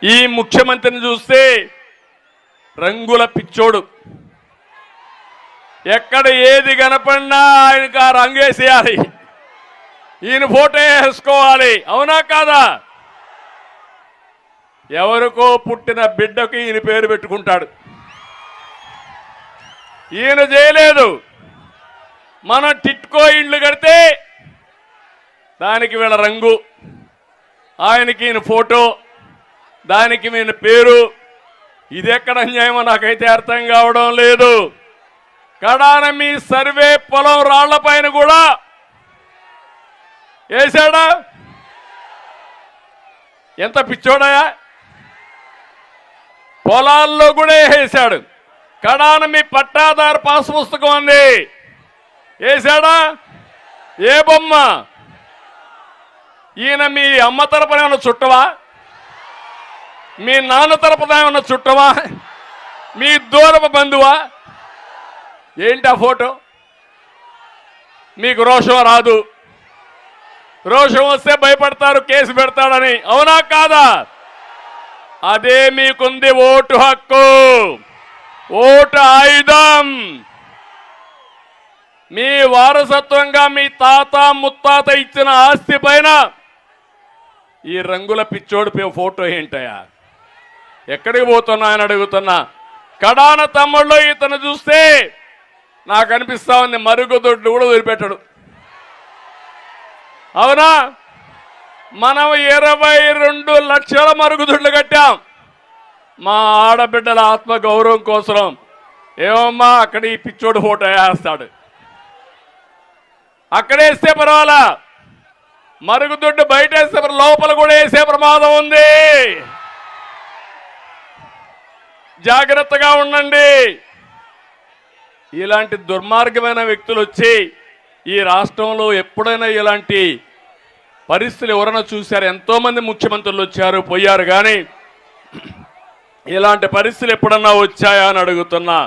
ఈ ముఖ్యమంత్రిని చూస్తే రంగుల పిచ్చోడు. ఎక్కడ ఏది కనపడినా ఆయనకు ఆ రంగేసేయాలి, ఈయన ఫోటో వేసుకోవాలి. అవునా కాదా? ఎవరికో పుట్టిన బిడ్డకు ఈయన పేరు పెట్టుకుంటాడు. ఈయన చేయలేదు. మనం టిట్కో ఇండ్లు కడితే దానికి వీళ్ళ రంగు, ఆయనకి ఈయన ఫోటో, దానికి ఈయన పేరు. ఇది ఎక్కడ అన్యాయమో నాకైతే అర్థం కావడం లేదు. కడాన మీ సర్వే పొలం రాళ్లపైన కూడా వేశాడా? ఎంత పిచ్చోడయా! పొలాల్లో కూడా వేసాడు. కడాన మీ పట్టాదారు పాస్ పుస్తకం అంది, వేశాడా? ఏ బొమ్మ? ఈయన మీ అమ్మ తరపున ఏమన్నా చుట్టవా? మీ నాన్న తరపున ఏమన్నా చుట్టవా? మీ దూరపు బంధువా? ఏంటి ఆ ఫోటో? మీకు రోషం రాదు. రోషం వస్తే భయపడతారు, కేసు పెడతాడని. అవునా కాదా? అదే మీకుంది ఓటు హక్కు, ఓటు ఆయుధం. మీ వారసత్వంగా మీ తాత ముత్తాత ఇచ్చిన ఆస్తి పైన ఈ రంగుల పిచ్చోడి ఫోటో ఏంటయా? ఎక్కడికి పోతున్నా అని అడుగుతున్నా. కడాన తమ్ముళ్ళు ఇతను చూస్తే నాకు అనిపిస్తా ఉంది మరుగుదొడ్లు కూడా వదిలిపెట్టాడు. అవునా? మనం 22 లక్షల మరుగుదొడ్లు కట్టాం మా ఆడబిడ్డల ఆత్మ గౌరవం కోసం. ఏమమ్మా అక్కడ ఈ పిచ్చోడు ఫోటో వేస్తాడు, అక్కడేస్తే పర్వాలా, మరుగుదొడ్డు బయట వేస్తే లోపల కూడా వేసే ప్రమాదం ఉంది. జాగ్రత్తగా ఉండండి. ఇలాంటి దుర్మార్గమైన వ్యక్తులు వచ్చి ఈ రాష్ట్రంలో ఎప్పుడైనా ఇలాంటి పరిస్థితులు ఎవరైనా చూశారు? ఎంతో మంది ముఖ్యమంత్రులు వచ్చారు పోయారు, కానీ ఇలాంటి పరిస్థితులు ఎప్పుడన్నా వచ్చాయా అని అడుగుతున్నా.